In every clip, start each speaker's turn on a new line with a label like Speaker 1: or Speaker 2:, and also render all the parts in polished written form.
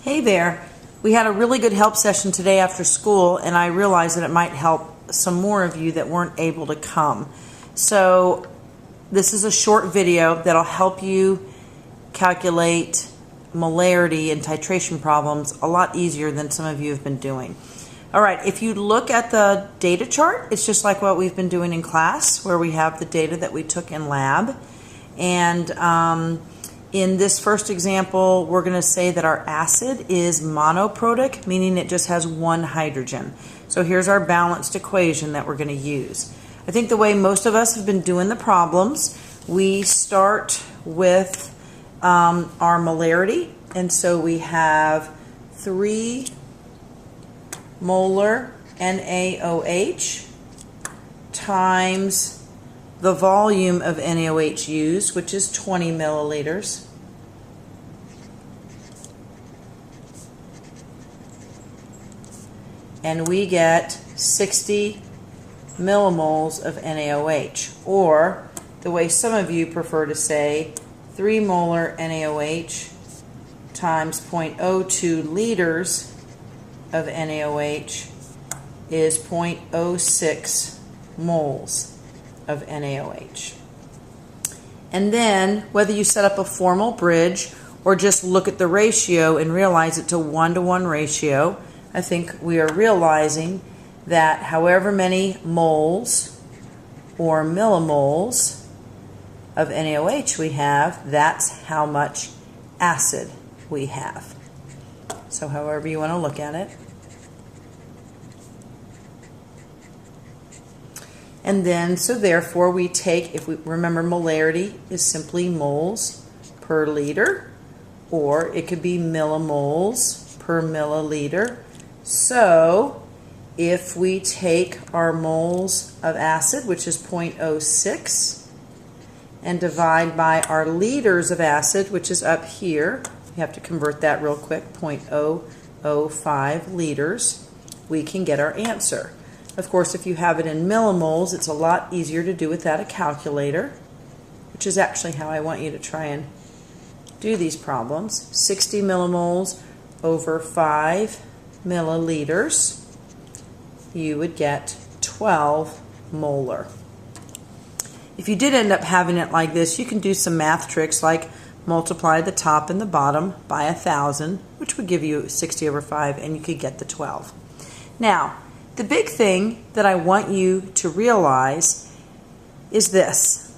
Speaker 1: Hey there. We had a really good help session today after school, and I realized that it might help some more of you that weren't able to come. So this is a short video that'll help you calculate molarity and titration problems a lot easier than some of you have been doing. All right, if you look at the data chart, it's just like what we've been doing in class, where we have the data that we took in lab. And in this first example, we're going to say that our acid is monoprotic, meaning it just has one hydrogen. So here's our balanced equation that we're going to use. I think the way most of us have been doing the problems, we start with our molarity. And so we have 3 molar NaOH times the volume of NaOH used, which is 20 milliliters. And we get 60 millimoles of NaOH, or the way some of you prefer to say, 3 molar NaOH times 0.02 liters of NaOH is 0.06 moles of NaOH. And then whether you set up a formal bridge or just look at the ratio and realize it's a 1-to-1 ratio, I think we are realizing that however many moles or millimoles of NaOH we have, that's how much acid we have. So however you want to look at it. And then, so therefore, we take, if we remember, molarity is simply moles per liter, or it could be millimoles per milliliter. So if we take our moles of acid, which is 0.06, and divide by our liters of acid, which is up here, we have to convert that real quick, 0.005 liters, we can get our answer. Of course, if you have it in millimoles, it's a lot easier to do without a calculator, which is actually how I want you to try and do these problems. 60 millimoles over 5 milliliters, you would get 12 molar. If you did end up having it like this, you can do some math tricks like multiply the top and the bottom by 1,000, which would give you 60 over 5, and you could get the 12. Now, the big thing that I want you to realize is this.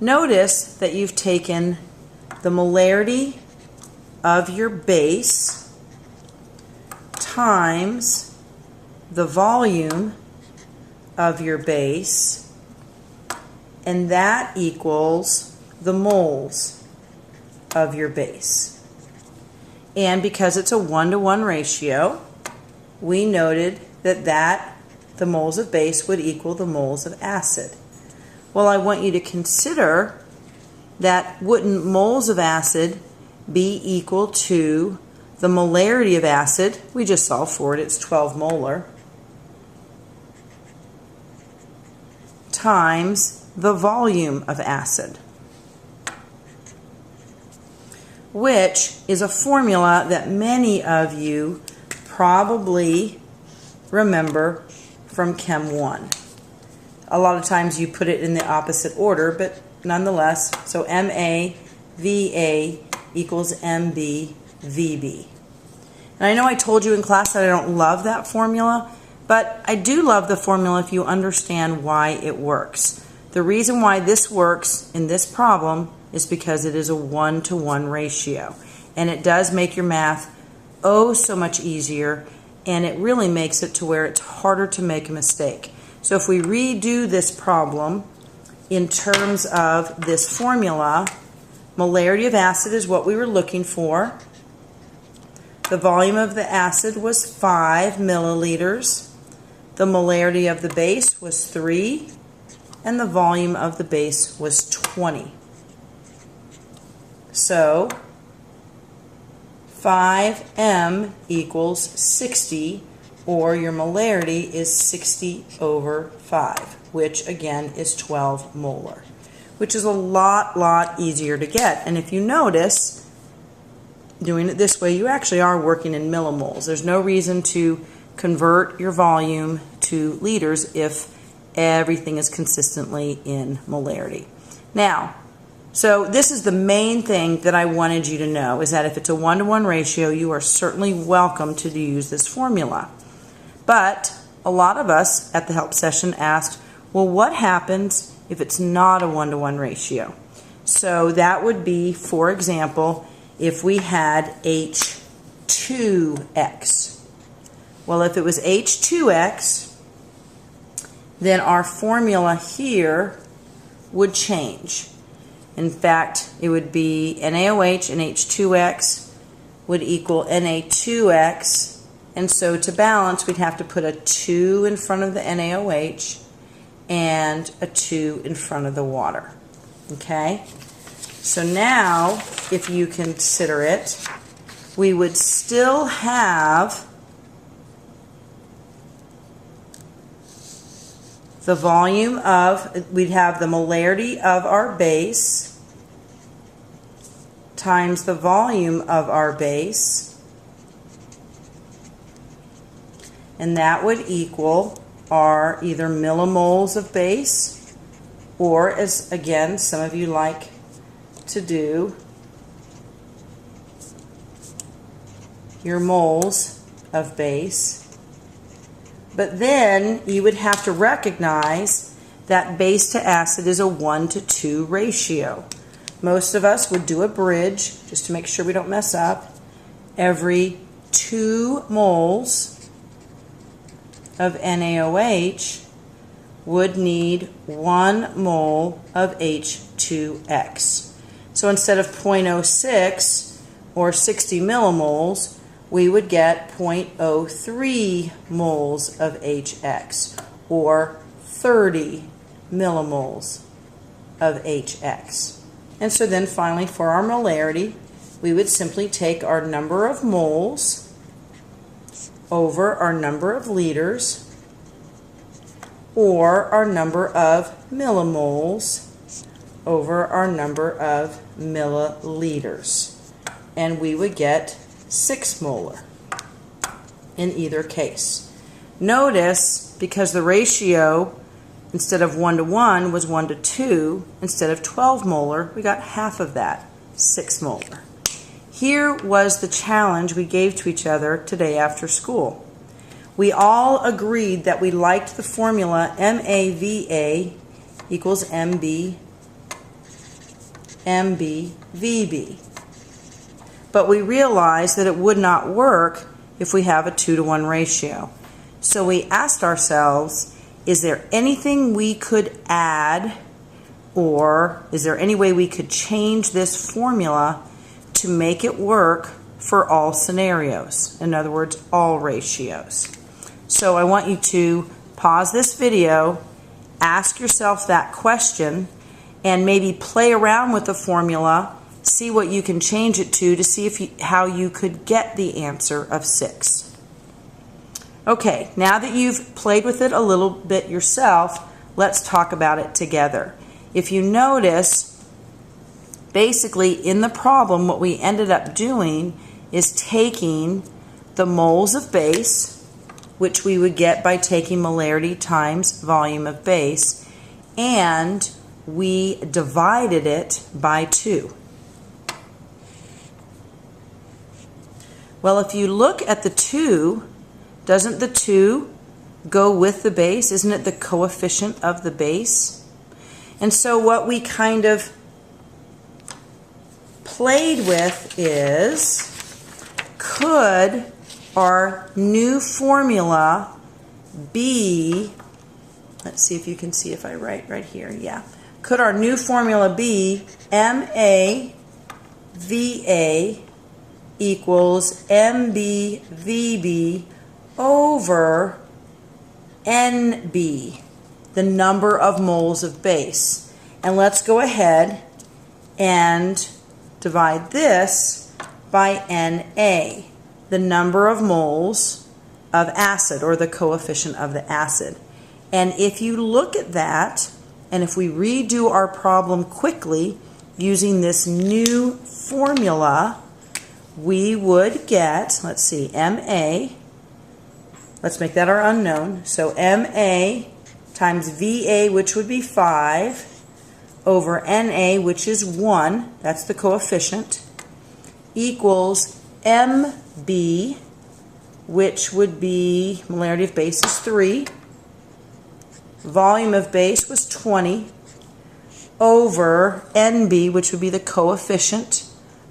Speaker 1: Notice that you've taken the molarity of your base times the volume of your base, and that equals the moles of your base. And because it's a 1-to-1 ratio, we noted that the moles of base would equal the moles of acid. Well, I want you to consider that wouldn't moles of acid be equal to the molarity of acid? We just solved for it, it's 12 molar, times the volume of acid, which is a formula that many of you probably remember from Chem 1. A lot of times you put it in the opposite order, but nonetheless, so MaVa equals MbVb. And I know I told you in class that I don't love that formula, but I do love the formula if you understand why it works. The reason why this works in this problem is because it is a 1-to-1 ratio, and it does make your math oh so much easier, and it really makes it to where it's harder to make a mistake. So if we redo this problem in terms of this formula, molarity of acid is what we were looking for. The volume of the acid was 5 milliliters. The molarity of the base was 3, and the volume of the base was 20. So 5m equals 60, or your molarity is 60 over 5, which again is 12 molar, which is a lot easier to get. And if you notice, doing it this way, you actually are working in millimoles. There's no reason to convert your volume to liters if everything is consistently in molarity. Now, so this is the main thing that I wanted you to know, is that if it's a 1-to-1 ratio, you are certainly welcome to use this formula. But a lot of us at the help session asked, well, what happens if it's not a 1-to-1 ratio? So that would be, for example, if we had H2X. Well, if it was H2X, then our formula here would change. In fact, it would be NaOH and H2X would equal Na2X, and so to balance, we'd have to put a 2 in front of the NaOH and a 2 in front of the water. Okay? So now, if you consider it, we would still have the volume of, we'd have the molarity of our base times the volume of our base, and that would equal our either millimoles of base, or, as again some of you like to do, your moles of base. But then you would have to recognize that base to acid is a 1-to-2 ratio. Most of us would do a bridge, just to make sure we don't mess up. Every 2 moles of NaOH would need 1 mole of H2X. So instead of 0.06 or 60 millimoles, we would get 0.03 moles of HX, or 30 millimoles of HX. And so then finally, for our molarity, we would simply take our number of moles over our number of liters, or our number of millimoles over our number of milliliters. And we would get 6 molar in either case. Notice, because the ratio instead of 1-to-1 was 1-to-2, instead of 12 molar, we got half of that, 6 molar. Here was the challenge we gave to each other today after school. We all agreed that we liked the formula MAVA equals MB VB. But we realized that it would not work if we have a 2-to-1 ratio. So we asked ourselves, is there anything we could add, or is there any way we could change this formula to make it work for all scenarios? In other words, all ratios. So I want you to pause this video, ask yourself that question, and maybe play around with the formula, see what you can change it to see if how you could get the answer of 6. Okay, now that you've played with it a little bit yourself, let's talk about it together. If you notice, basically in the problem what we ended up doing is taking the moles of base, which we would get by taking molarity times volume of base, and we divided it by 2. Well, if you look at the 2, doesn't the 2 go with the base? Isn't it the coefficient of the base? And so what we kind of played with is, could our new formula be, let's see if you can see if I write right here, yeah. Could our new formula be MAVA equals MBVB over NB, the number of moles of base? And let's go ahead and divide this by Na, the number of moles of acid, or the coefficient of the acid. And if you look at that, and if we redo our problem quickly using this new formula, we would get, let's see, MA, let's make that our unknown. So MA times VA, which would be 5, over NA, which is 1, that's the coefficient, equals MB, which would be, molarity of base is 3, volume of base was 20, over NB, which would be the coefficient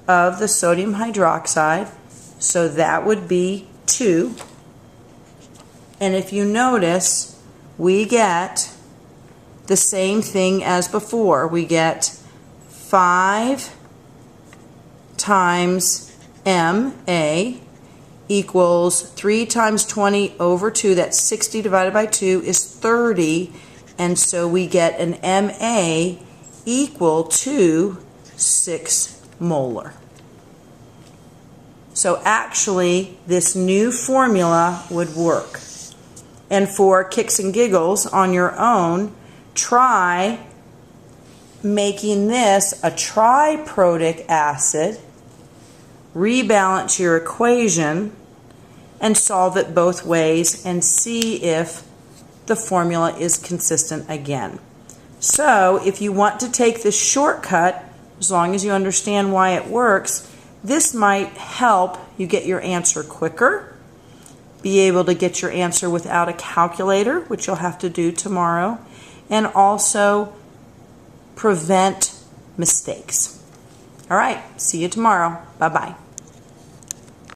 Speaker 1: of the sodium hydroxide, so that would be 2. And if you notice, we get the same thing as before. We get 5 times MA equals 3 times 20 over 2, that's 60 divided by 2 is 30, and so we get an MA equal to 6 molar. So actually, this new formula would work. And for kicks and giggles on your own, try making this a triprotic acid, rebalance your equation, and solve it both ways and see if the formula is consistent again. So if you want to take this shortcut, as long as you understand why it works, this might help you get your answer quicker, be able to get your answer without a calculator, which you'll have to do tomorrow, and also prevent mistakes. All right, see you tomorrow. Bye-bye.